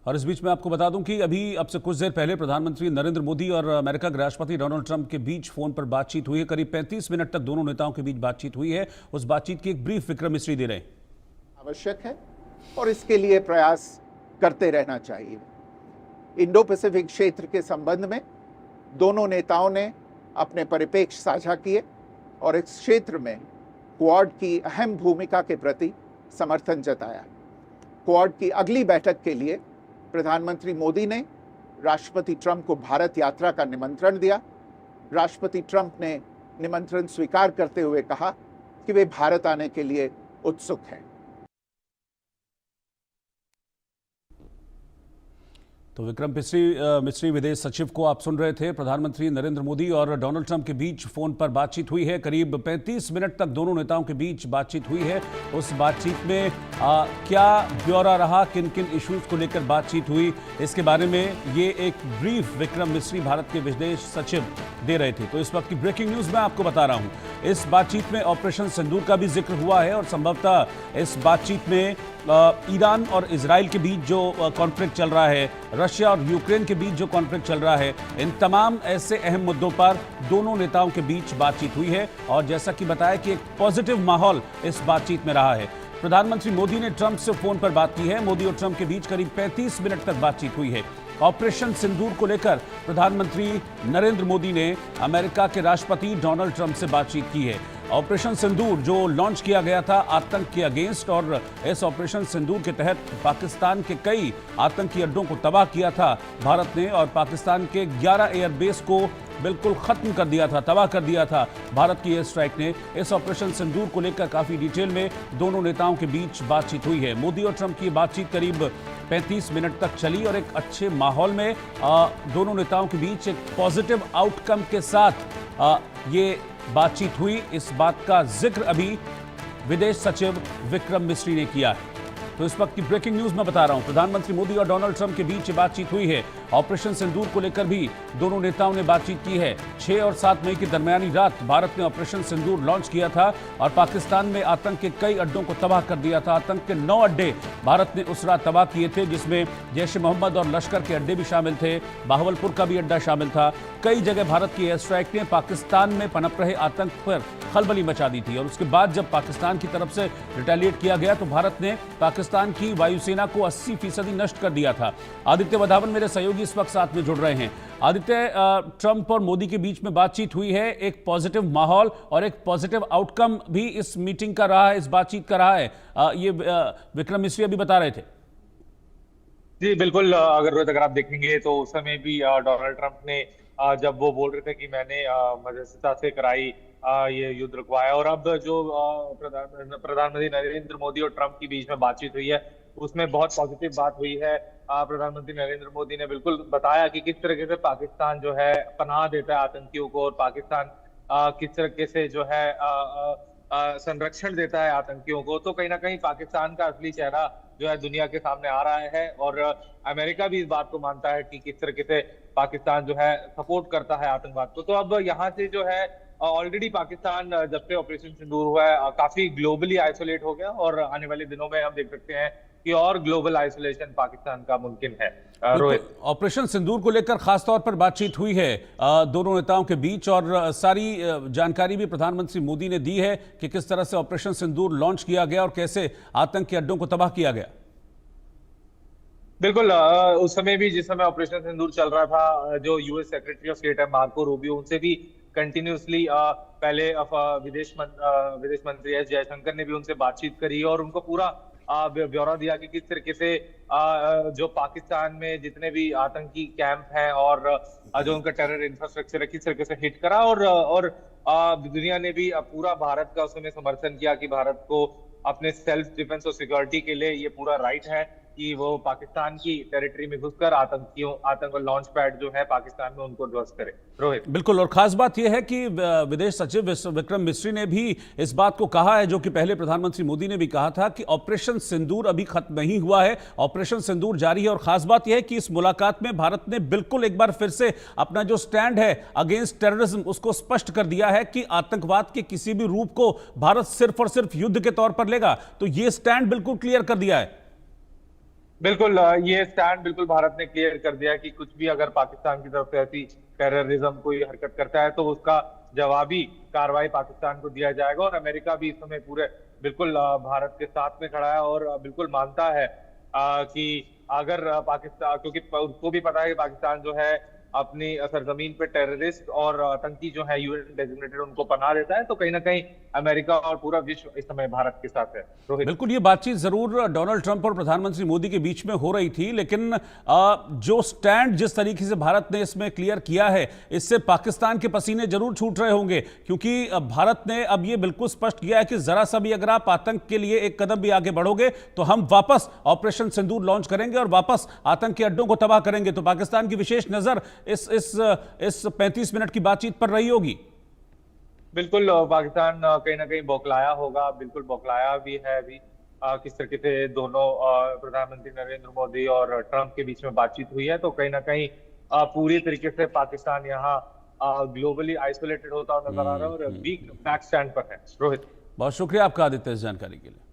और इस बीच में आपको बता दूं कि अभी अब से कुछ देर पहले प्रधानमंत्री नरेंद्र मोदी और अमेरिका के राष्ट्रपति डोनाल्ड ट्रंप के बीच फोन पर बातचीत हुई है। करीब 35 मिनट तक दोनों नेताओं के बीच बातचीत हुई है। उस बातचीत की एक ब्रीफ विक्रम मिश्री दे रहे हैं। आवश्यक है और इसके लिए प्रयास करते रहना चाहिए। इंडो पैसिफिक क्षेत्र के संबंध में दोनों नेताओं ने अपने परिप्रेक्ष्य साझा किए और इस क्षेत्र में क्वाड की अहम भूमिका के प्रति समर्थन जताया। क्वाड की अगली बैठक के लिए प्रधानमंत्री मोदी ने राष्ट्रपति ट्रंप को भारत यात्रा का निमंत्रण दिया। राष्ट्रपति ट्रंप ने निमंत्रण स्वीकार करते हुए कहा कि वे भारत आने के लिए उत्सुक हैं। तो विक्रम मिश्री विदेश सचिव को आप सुन रहे थे। प्रधानमंत्री नरेंद्र मोदी और डोनाल्ड ट्रंप के बीच फोन पर बातचीत हुई है। करीब 35 मिनट तक दोनों नेताओं के बीच बातचीत हुई है। उस बातचीत में क्या ब्यौरा रहा, किन किन इश्यूज को लेकर बातचीत हुई, इसके बारे में ये एक ब्रीफ विक्रम मिश्री भारत के विदेश सचिव दे रहे थे। तो इस वक्त की ब्रेकिंग न्यूज मैं आपको बता रहा हूं। इस बातचीत में ऑपरेशन सिंदूर का भी जिक्र हुआ है और संभवतः इस बातचीत में ईरान और इजराइल के बीच जो कॉन्फ्लिक्ट चल रहा है, रशिया और यूक्रेन के बीच जो कॉन्फ्लिक्ट चल रहा है, इन तमाम ऐसे अहम मुद्दों पर दोनों नेताओं के बीच बातचीत हुई है। और जैसा कि बताया कि एक पॉजिटिव माहौल इस बातचीत में रहा है। प्रधानमंत्री मोदी ने ट्रंप से फोन पर बात की है। मोदी और ट्रंप के बीच करीब 35 मिनट तक बातचीत हुई है। ऑपरेशन सिंदूर को लेकर प्रधानमंत्री नरेंद्र मोदी ने अमेरिका के राष्ट्रपति डोनाल्ड ट्रंप से बातचीत की है। ऑपरेशन सिंदूर जो लॉन्च किया गया था आतंक के अगेंस्ट, और इस ऑपरेशन सिंदूर के तहत पाकिस्तान के कई आतंकी अड्डों को तबाह किया था भारत ने, और पाकिस्तान के 11 एयरबेस को बिल्कुल खत्म कर दिया था, तबाह कर दिया था भारत की एयर स्ट्राइक ने। इस ऑपरेशन सिंदूर को लेकर काफी डिटेल में दोनों नेताओं के बीच बातचीत हुई है। मोदी और ट्रंप की बातचीत करीब 35 मिनट तक चली और एक अच्छे माहौल में दोनों नेताओं के बीच एक पॉजिटिव आउटकम के साथ ये बातचीत हुई। इस बात का जिक्र अभी विदेश सचिव विक्रम मिश्री ने किया है। तो इस वक्त की ब्रेकिंग न्यूज मैं बता रहा हूं। प्रधानमंत्री मोदी और डोनाल्ड ट्रंप के बीच बातचीत हुई है। ऑपरेशन सिंदूर को लेकर भी दोनों नेताओं ने बातचीत की है। 6 और 7 मई की दरमियानी रात भारत ने ऑपरेशन सिंदूर लॉन्च किया था और पाकिस्तान में आतंक के कई अड्डों को तबाह कर दिया था। आतंक के 9 अड्डे भारत ने उस रात तबाह किए थे, जिसमें जैश ए मोहम्मद और लश्कर के अड्डे भी शामिल थे। बाहवलपुर का भी अड्डा शामिल था। कई जगह भारत की एयर स्ट्राइक ने पाकिस्तान में पनप रहे आतंक पर खलबली मचा दी थी। और उसके बाद जब पाकिस्तान की तरफ से रिटेलिएट किया गया तो भारत ने पाकिस्तान की वायुसेना को 80% नष्ट कर दिया था। आदित्य वधावन मेरे सहयोगी इस वक्त साथ में जुड़ रहे हैं। आदित्य, ट्रंप और मोदी के बीच में बातचीत हुई है, एक पॉजिटिव माहौल और एक पॉजिटिव आउटकम भी इस मीटिंग का रहा है, इस बातचीत का रहा है। ये विक्रम मिश्री अभी बता रहे थे। जी बिल्कुल। अगर आप देखेंगे तो उस समय भी डोनाल्ड ट्रंप ने जब वो बोल रहे थे कि मैंने मध्यस्थता से कराई ये युद्ध रुकवाया, और अब जो प्रधानमंत्री नरेंद्र मोदी और ट्रंप के बीच में बातचीत हुई है उसमें बहुत पॉजिटिव बात हुई है। प्रधानमंत्री नरेंद्र मोदी ने बिल्कुल बताया कि किस तरीके से पाकिस्तान जो है पनाह देता है आतंकियों को, और पाकिस्तान किस तरीके से जो है संरक्षण देता है आतंकियों को। तो कहीं ना कहीं पाकिस्तान का असली चेहरा जो है दुनिया के सामने आ रहा है, और अमेरिका भी इस बात को मानता है कि किस तरीके से पाकिस्तान जो है सपोर्ट करता है आतंकवाद को। तो अब यहाँ से जो है ऑलरेडी पाकिस्तान जब से ऑपरेशन सिंदूर हुआ है काफी ग्लोबली आइसोलेट हो गया, और आने वाले दिनों में हम देख सकते हैं कि और ग्लोबल आइसोलेशन पाकिस्तान का मुमकिन है। रोहित, ऑपरेशन सिंदूर को लेकर खासतौर पर बातचीत हुई है दोनों नेताओं के बीच, और सारी जानकारी भी प्रधानमंत्री मोदी ने दी है कि किस तरह से ऑपरेशन सिंदूर लॉन्च किया गया और कैसे आतंक के अड्डों को तबाह किया गया। बिल्कुल। उस समय भी जिस समय ऑपरेशन सिंदूर चल रहा था, जो यूएस सेक्रेटरी ऑफ स्टेट है मार्को रूबियो, उनसे भी कंटिन्यूसली पहले विदेश मंत्री एस जयशंकर ने भी उनसे बातचीत करी और उनको पूरा ब्यौरा दिया कि किस तरीके से जो पाकिस्तान में जितने भी आतंकी कैंप हैं और जो उनका टेरर इंफ्रास्ट्रक्चर है किस तरीके से हिट करा, और दुनिया ने भी पूरा भारत का उसमें समर्थन किया कि भारत को अपने सेल्फ डिफेंस और सिक्योरिटी के लिए ये पूरा राइट है कि वो पाकिस्तान की टेरिटरी में घुसकर आतंक लॉन्च पैड जो है पाकिस्तान में उनको ध्वस्त करे। रोहित, बिल्कुल। और खास बात यह है कि विदेश सचिव विक्रम मिश्री ने भी इस बात को कहा है, जो कि पहले प्रधानमंत्री मोदी ने भी कहा था, कि ऑपरेशन सिंदूर अभी खत्म नहीं हुआ है, ऑपरेशन सिंदूर जारी है। और खास बात यह है कि इस मुलाकात में भारत ने बिल्कुल एक बार फिर से अपना जो स्टैंड है अगेंस्ट टेररिज्म उसको स्पष्ट कर दिया है कि आतंकवाद के किसी भी रूप को भारत सिर्फ और सिर्फ युद्ध के तौर पर लेगा। तो यह स्टैंड बिल्कुल क्लियर कर दिया है। बिल्कुल ये स्टैंड बिल्कुल भारत ने क्लियर कर दिया कि कुछ भी अगर पाकिस्तान की तरफ से ऐसी टेररिज्म कोई हरकत करता है तो उसका जवाबी कार्रवाई पाकिस्तान को दिया जाएगा। और अमेरिका भी इस समय पूरे बिल्कुल भारत के साथ में खड़ा है और बिल्कुल मानता है कि अगर पाकिस्तान, क्योंकि उसको भी पता है कि पाकिस्तान जो है अपनी सरजमीन पे टेररिस्ट और आतंकी जो है यूएन डेजिग्नेटेड उनको पनाह देता है, तो कहीं ना कहीं अमेरिका और पूरा विश्व इस समय भारत के साथ है। रोहित, बिल्कुल, ये बातचीत जरूर डोनाल्ड ट्रंप और प्रधानमंत्री मोदी के बीच में हो रही थी, लेकिन जो स्टैंड जिस तरीके से भारत ने इसमें क्लियर किया है, इससे पाकिस्तान के पसीने जरूर छूट रहे होंगे, क्योंकि भारत ने अब ये बिल्कुल स्पष्ट किया है कि जरा सा भी अगर आप आतंक के लिए एक कदम भी आगे बढ़ोगे तो हम वापस ऑपरेशन सिंदूर लॉन्च करेंगे और वापस आतंक के अड्डों को तबाह करेंगे। तो पाकिस्तान की विशेष नजर इस 35 मिनट की बातचीत पर रही होगी। बिल्कुल पाकिस्तान कहीं ना कहीं बौखलाया होगा, बिल्कुल बौखलाया भी है अभी। किस तरीके से दोनों प्रधानमंत्री नरेंद्र मोदी और ट्रंप के बीच में बातचीत हुई है, तो कहीं ना कहीं पूरी तरीके से पाकिस्तान यहाँ ग्लोबली आइसोलेटेड होता नजर आ रहा है और वीक बैक स्टैंड पर है। रोहित, बहुत शुक्रिया आपका आदित्य इस जानकारी के लिए।